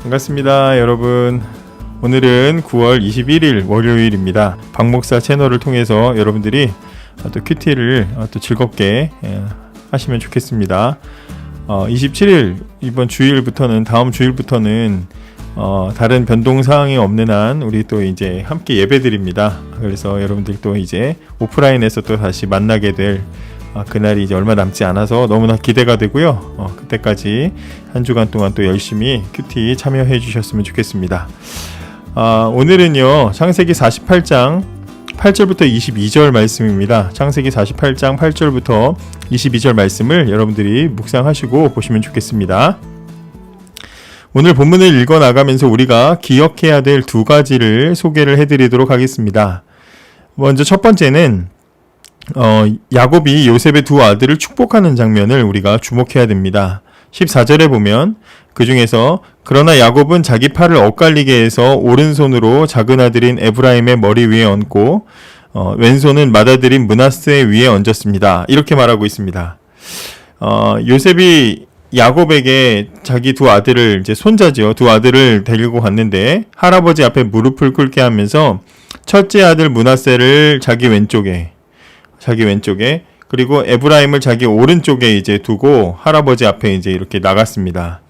반갑습니다, 여러분. 오늘은 9월 21일 월요일입니다. 박목사 채널을 통해서 여러분들이 또 큐티를 또 즐겁게 하시면 좋겠습니다. 27일 이번 주일부터는 다음 주일부터는 다른 변동 사항이 없는 한 우리 또 이제 함께 예배드립니다. 그래서 여러분들 또 이제 오프라인에서 또 다시 만나게 될 그날이 이제 얼마 남지 않아서 너무나 기대가 되고요. 그때까지 한 주간 동안 또 열심히 큐티 참여해 주셨으면 좋겠습니다. 오늘은요, 창세기 48장 8절부터 22절 말씀입니다. 창세기 48장 8절부터 22절 말씀을 여러분들이 묵상하시고 보시면 좋겠습니다. 오늘 본문을 읽어 나가면서 우리가 기억해야 될 두 가지를 소개를 해드리도록 하겠습니다. 먼저 첫 번째는 야곱이 요셉의 두 아들을 축복하는 장면을 우리가 주목해야 됩니다. 14절에 보면 그 중에서 그러나 야곱은 자기 팔을 엇갈리게 해서 오른손으로 작은 아들인 에브라임의 머리 위에 얹고 왼손은 맏아들인 므낫세 위에 얹었습니다. 이렇게 말하고 있습니다. 요셉이 야곱에게 자기 두 아들을, 이제 손자죠, 두 아들을 데리고 갔는데 할아버지 앞에 무릎을 꿇게 하면서 첫째 아들 므낫세를 자기 왼쪽에 그리고 에브라임을 자기 오른쪽에 이제 두고 할아버지 앞에 이제 이렇게 나갔습니다.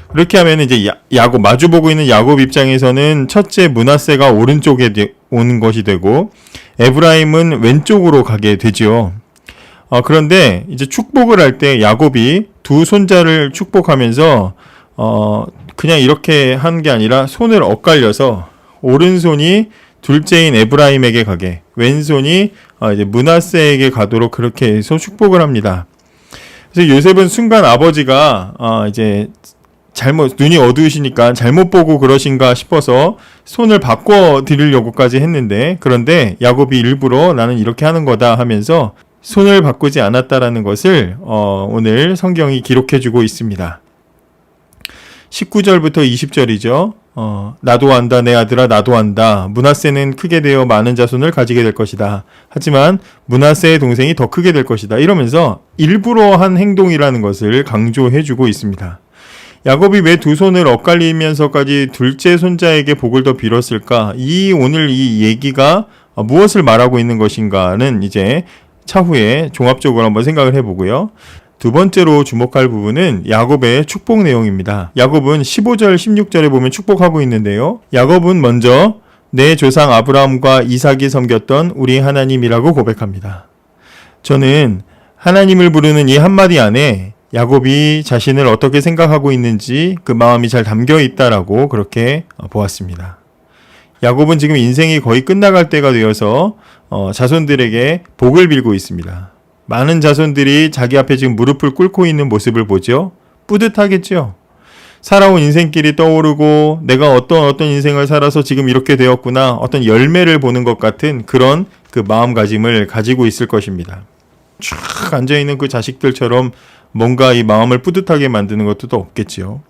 그렇게 하면 이제 야곱, 마주보고 있는 야곱 입장에서는 첫째 므낫세가 오른쪽에 오는 것이 되고 에브라임은 왼쪽으로 가게 되죠. 그런데 이제 축복을 할 때 야곱이 두 손자를 축복하면서 그냥 이렇게 한 게 아니라 손을 엇갈려서 오른손이 둘째인 에브라임에게 가게, 왼손이 이제 므낫세에게 가도록 그렇게 해서 축복을 합니다. 그래서 요셉은 순간 아버지가 이제 눈이 어두우시니까 잘못 보고 그러신가 싶어서 손을 바꿔 드리려고까지 했는데, 그런데 야곱이 일부러 나는 이렇게 하는 거다 하면서 손을 바꾸지 않았다라는 것을 오늘 성경이 기록해주고 있습니다. 19절부터 20절이죠. 나도 안다, 내 아들아, 나도 안다. 므낫세는 크게 되어 많은 자손을 가지게 될 것이다. 하지만 므낫세의 동생이 더 크게 될 것이다. 이러면서 일부러 한 행동이라는 것을 강조해주고 있습니다. 야곱이 왜 두 손을 엇갈리면서까지 둘째 손자에게 복을 더 빌었을까? 오늘 이 얘기가 무엇을 말하고 있는 것인가는 이제 차후에 종합적으로 한번 생각을 해보고요. 두 번째로 주목할 부분은 야곱의 축복 내용입니다. 야곱은 15절, 16절에 보면 축복하고 있는데요. 야곱은 먼저 내 조상 아브라함과 이삭이 섬겼던 우리 하나님이라고 고백합니다. 저는 하나님을 부르는 이 한마디 안에 야곱이 자신을 어떻게 생각하고 있는지 그 마음이 잘 담겨 있다라고 그렇게 보았습니다. 야곱은 지금 인생이 거의 끝나갈 때가 되어서 자손들에게 복을 빌고 있습니다. 많은 자손들이 자기 앞에 지금 무릎을 꿇고 있는 모습을 보죠. 뿌듯하겠죠. 살아온 인생길이 떠오르고 내가 어떤 인생을 살아서 지금 이렇게 되었구나, 어떤 열매를 보는 것 같은 그런 그 마음가짐을 가지고 있을 것입니다. 쫙 앉아있는 그 자식들처럼 뭔가 이 마음을 뿌듯하게 만드는 것도 더 없겠죠.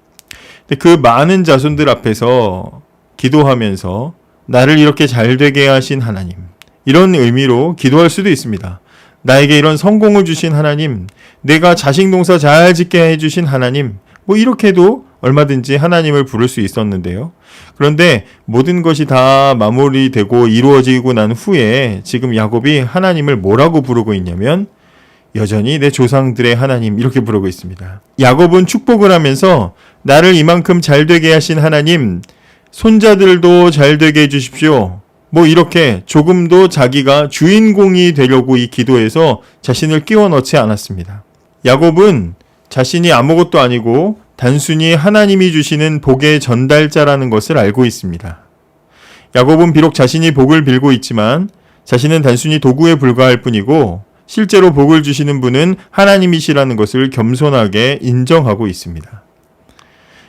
근데 그 많은 자손들 앞에서 기도하면서 나를 이렇게 잘 되게 하신 하나님, 이런 의미로 기도할 수도 있습니다. 나에게 이런 성공을 주신 하나님, 내가 자식 농사 잘 짓게 해주신 하나님, 이렇게도 얼마든지 하나님을 부를 수 있었는데요. 그런데 모든 것이 다 마무리되고 이루어지고 난 후에 지금 야곱이 하나님을 뭐라고 부르고 있냐면 여전히 내 조상들의 하나님, 이렇게 부르고 있습니다. 야곱은 축복을 하면서 나를 이만큼 잘 되게 하신 하나님, 손자들도 잘 되게 해주십시오, 이렇게 조금도 자기가 주인공이 되려고 이 기도에서 자신을 끼워 넣지 않았습니다. 야곱은 자신이 아무것도 아니고 단순히 하나님이 주시는 복의 전달자라는 것을 알고 있습니다. 야곱은 비록 자신이 복을 빌고 있지만 자신은 단순히 도구에 불과할 뿐이고 실제로 복을 주시는 분은 하나님이시라는 것을 겸손하게 인정하고 있습니다.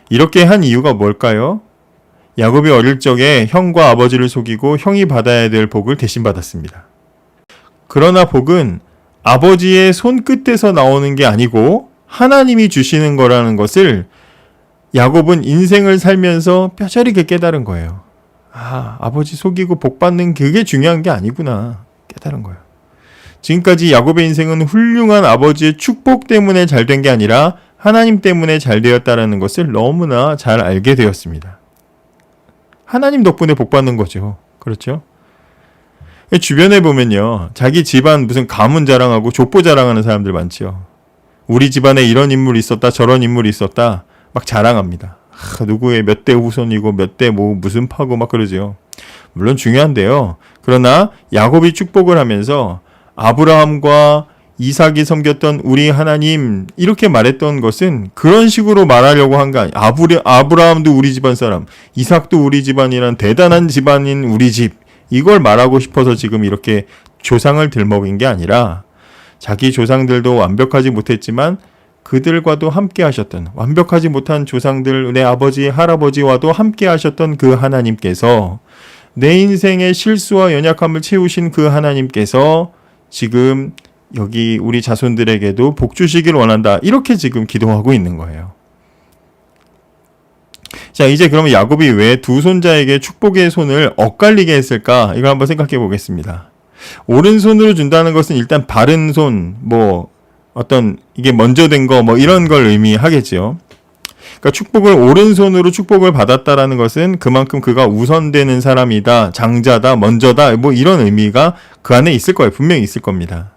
이렇게 한 이유가 뭘까요? 야곱이 어릴 적에 형과 아버지를 속이고 형이 받아야 될 복을 대신 받았습니다. 그러나 복은 아버지의 손끝에서 나오는 게 아니고 하나님이 주시는 거라는 것을 야곱은 인생을 살면서 뼈저리게 깨달은 거예요. 아버지 속이고 복 받는 그게 중요한 게 아니구나 깨달은 거예요. 지금까지 야곱의 인생은 훌륭한 아버지의 축복 때문에 잘 된 게 아니라 하나님 때문에 잘 되었다라는 것을 너무나 잘 알게 되었습니다. 하나님 덕분에 복 받는 거죠. 그렇죠? 주변에 보면요, 자기 집안 무슨 가문 자랑하고 족보 자랑하는 사람들 많죠. 우리 집안에 이런 인물이 있었다, 저런 인물이 있었다, 막 자랑합니다. 누구의 몇 대 후손이고 몇 대 뭐 무슨 파고 막 그러죠. 물론 중요한데요. 그러나 야곱이 축복을 하면서 아브라함과 이삭이 섬겼던 우리 하나님 이렇게 말했던 것은 그런 식으로 말하려고 한 거 아니에요. 아브라함도 우리 집안 사람, 이삭도 우리 집안이란 대단한 집안인 우리 집, 이걸 말하고 싶어서 지금 이렇게 조상을 들먹인 게 아니라 자기 조상들도 완벽하지 못했지만 그들과도 함께 하셨던, 완벽하지 못한 조상들, 내 아버지, 할아버지와도 함께 하셨던 그 하나님께서, 내 인생의 실수와 연약함을 채우신 그 하나님께서 지금 여기 우리 자손들에게도 복 주시길 원한다. 이렇게 지금 기도하고 있는 거예요. 자, 이제 그러면 야곱이 왜 두 손자에게 축복의 손을 엇갈리게 했을까? 이걸 한번 생각해 보겠습니다. 오른손으로 준다는 것은 일단 바른 손, 어떤 이게 먼저 된 거 이런 걸 의미하겠지요. 그러니까 축복을 오른손으로 축복을 받았다라는 것은 그만큼 그가 우선되는 사람이다, 장자다, 먼저다, 이런 의미가 그 안에 있을 거예요. 분명히 있을 겁니다.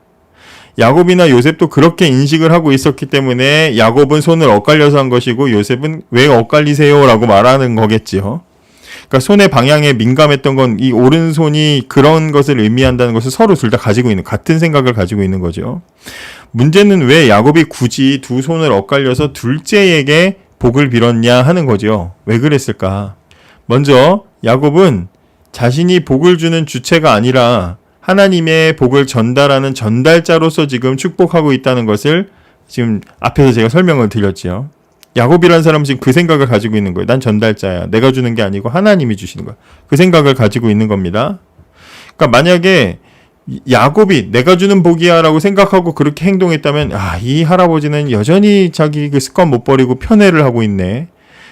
야곱이나 요셉도 그렇게 인식을 하고 있었기 때문에 야곱은 손을 엇갈려서 한 것이고 요셉은 왜 엇갈리세요? 라고 말하는 거겠지요. 그러니까 손의 방향에 민감했던 건 이 오른손이 그런 것을 의미한다는 것을 서로 둘 다 가지고 있는, 같은 생각을 가지고 있는 거죠. 문제는 왜 야곱이 굳이 두 손을 엇갈려서 둘째에게 복을 빌었냐 하는 거죠. 왜 그랬을까? 먼저 야곱은 자신이 복을 주는 주체가 아니라 하나님의 복을 전달하는 전달자로서 지금 축복하고 있다는 것을 지금 앞에서 제가 설명을 드렸지요. 야곱이라는 사람은 지금 그 생각을 가지고 있는 거예요. 난 전달자야. 내가 주는 게 아니고 하나님이 주시는 거야. 그 생각을 가지고 있는 겁니다. 그러니까 만약에 야곱이 내가 주는 복이야 라고 생각하고 그렇게 행동했다면 이 할아버지는 여전히 자기 그 습관 못 버리고 편애를 하고 있네.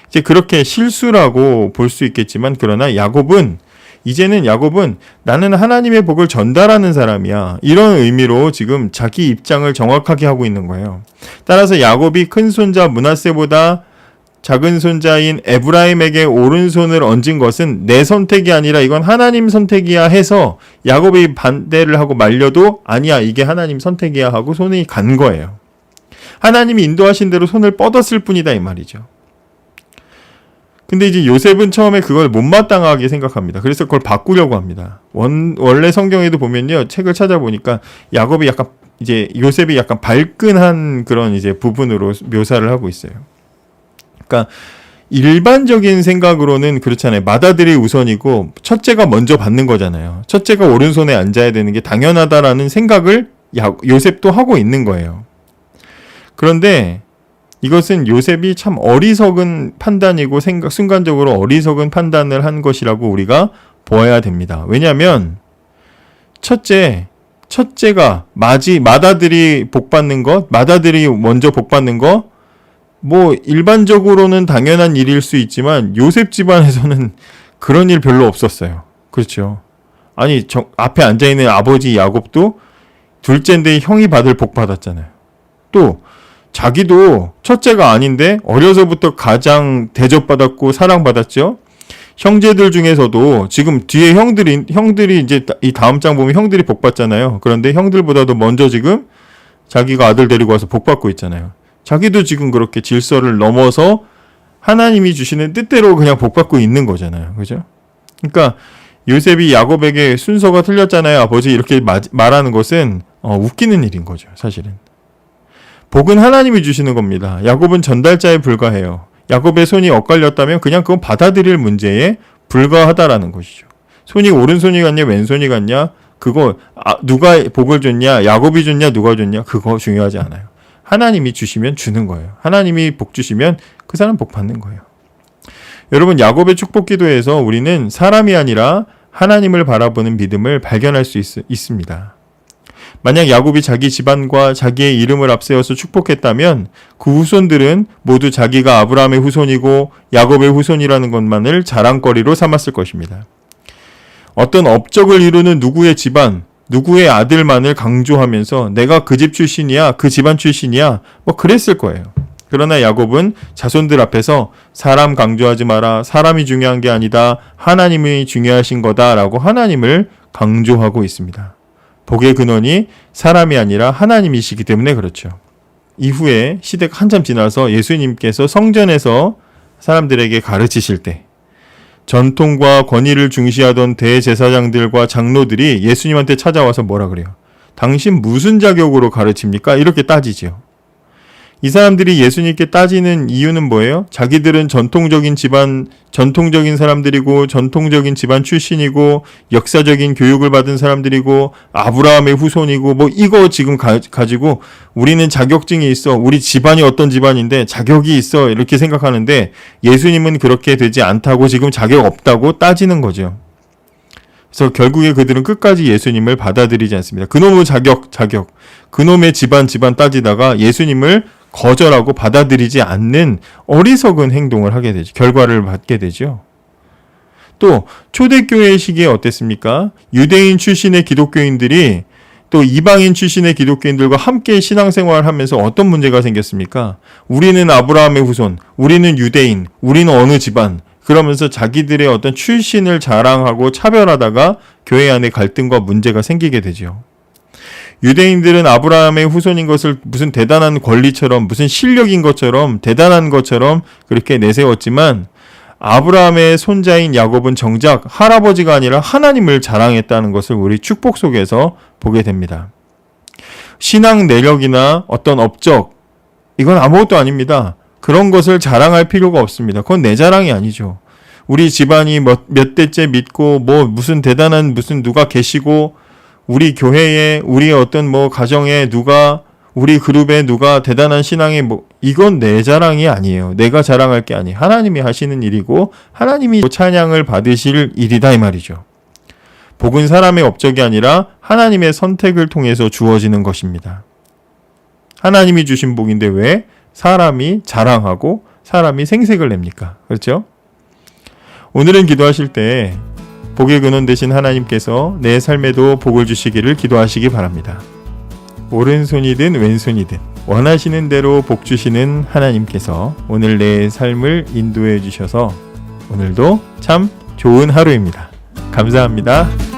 이제 그렇게 실수라고 볼 수 있겠지만 그러나 이제는 야곱은 나는 하나님의 복을 전달하는 사람이야. 이런 의미로 지금 자기 입장을 정확하게 하고 있는 거예요. 따라서 야곱이 큰 손자 므낫세보다 작은 손자인 에브라임에게 오른손을 얹은 것은 내 선택이 아니라 이건 하나님 선택이야 해서 야곱이 반대를 하고 말려도 아니야, 이게 하나님 선택이야 하고 손이 간 거예요. 하나님이 인도하신 대로 손을 뻗었을 뿐이다 이 말이죠. 근데 이제 요셉은 처음에 그걸 못마땅하게 생각합니다. 그래서 그걸 바꾸려고 합니다. 원래 성경에도 보면요, 책을 찾아보니까 야곱이 요셉이 약간 발끈한 그런 이제 부분으로 묘사를 하고 있어요. 그러니까 일반적인 생각으로는 그렇잖아요. 맏아들이 우선이고 첫째가 먼저 받는 거잖아요. 첫째가 오른손에 앉아야 되는 게 당연하다라는 생각을 요셉도 하고 있는 거예요. 그런데 이것은 요셉이 참 어리석은 판단이고 순간적으로 어리석은 판단을 한 것이라고 우리가 보아야 됩니다. 왜냐하면 첫째가 맏아들이 복받는 것, 맏아들이 먼저 복받는 거, 일반적으로는 당연한 일일 수 있지만 요셉 집안에서는 그런 일 별로 없었어요. 그렇죠. 아니 앞에 앉아있는 아버지 야곱도 둘째인데 형이 받을 복 받았잖아요. 또 자기도 첫째가 아닌데 어려서부터 가장 대접받았고 사랑받았죠. 형제들 중에서도 지금 뒤에 형들이 이제 이 다음 장 보면 형들이 복 받잖아요. 그런데 형들보다도 먼저 지금 자기가 아들 데리고 와서 복 받고 있잖아요. 자기도 지금 그렇게 질서를 넘어서 하나님이 주시는 뜻대로 그냥 복 받고 있는 거잖아요. 그죠? 그러니까 요셉이 야곱에게 순서가 틀렸잖아요, 아버지, 이렇게 말하는 것은 웃기는 일인 거죠, 사실은. 복은 하나님이 주시는 겁니다. 야곱은 전달자에 불과해요. 야곱의 손이 엇갈렸다면 그냥 그건 받아들일 문제에 불과하다라는 것이죠. 손이 오른손이 같냐 왼손이 같냐, 그거 누가 복을 줬냐, 야곱이 줬냐 누가 줬냐, 그거 중요하지 않아요. 하나님이 주시면 주는 거예요. 하나님이 복 주시면 그 사람 복 받는 거예요. 여러분, 야곱의 축복 기도에서 우리는 사람이 아니라 하나님을 바라보는 믿음을 발견할 수 있습니다. 만약 야곱이 자기 집안과 자기의 이름을 앞세워서 축복했다면 그 후손들은 모두 자기가 아브라함의 후손이고 야곱의 후손이라는 것만을 자랑거리로 삼았을 것입니다. 어떤 업적을 이루는 누구의 집안, 누구의 아들만을 강조하면서 내가 그 집 출신이야, 그 집안 출신이야, 그랬을 거예요. 그러나 야곱은 자손들 앞에서 사람 강조하지 마라. 사람이 중요한 게 아니다. 하나님이 중요하신 거다라고 하나님을 강조하고 있습니다. 복의 근원이 사람이 아니라 하나님이시기 때문에 그렇죠. 이후에 시대가 한참 지나서 예수님께서 성전에서 사람들에게 가르치실 때 전통과 권위를 중시하던 대제사장들과 장로들이 예수님한테 찾아와서 뭐라 그래요? 당신 무슨 자격으로 가르칩니까? 이렇게 따지죠. 이 사람들이 예수님께 따지는 이유는 뭐예요? 자기들은 전통적인 사람들이고 전통적인 집안 출신이고 역사적인 교육을 받은 사람들이고 아브라함의 후손이고 뭐 이거 지금 가지고 우리는 자격증이 있어. 우리 집안이 어떤 집안인데 자격이 있어. 이렇게 생각하는데 예수님은 그렇게 되지 않다고 지금 자격 없다고 따지는 거죠. 그래서 결국에 그들은 끝까지 예수님을 받아들이지 않습니다. 그놈의 자격. 그놈의 집안 따지다가 예수님을 거절하고 받아들이지 않는 어리석은 행동을 하게 되죠. 결과를 받게 되죠. 또 초대교회 시기에 어땠습니까? 유대인 출신의 기독교인들이 또 이방인 출신의 기독교인들과 함께 신앙생활을 하면서 어떤 문제가 생겼습니까? 우리는 아브라함의 후손, 우리는 유대인, 우리는 어느 집안, 그러면서 자기들의 어떤 출신을 자랑하고 차별하다가 교회 안에 갈등과 문제가 생기게 되죠. 유대인들은 아브라함의 후손인 것을 무슨 대단한 권리처럼, 무슨 실력인 것처럼, 대단한 것처럼 그렇게 내세웠지만 아브라함의 손자인 야곱은 정작 할아버지가 아니라 하나님을 자랑했다는 것을 우리 축복 속에서 보게 됩니다. 신앙 내력이나 어떤 업적, 이건 아무것도 아닙니다. 그런 것을 자랑할 필요가 없습니다. 그건 내 자랑이 아니죠. 우리 집안이 몇 대째 믿고 무슨 대단한 누가 계시고 우리 교회에 우리 어떤 가정에 누가 우리 그룹에 누가 대단한 신앙에 이건 내 자랑이 아니에요. 내가 자랑할 게 아니에요. 하나님이 하시는 일이고 하나님이 찬양을 받으실 일이다 이 말이죠. 복은 사람의 업적이 아니라 하나님의 선택을 통해서 주어지는 것입니다. 하나님이 주신 복인데 왜 사람이 자랑하고 사람이 생색을 냅니까? 그렇죠? 오늘은 기도하실 때 복의 근원 되신 하나님께서 내 삶에도 복을 주시기를 기도하시기 바랍니다. 오른손이든 왼손이든 원하시는 대로 복 주시는 하나님께서 오늘 내 삶을 인도해 주셔서 오늘도 참 좋은 하루입니다. 감사합니다.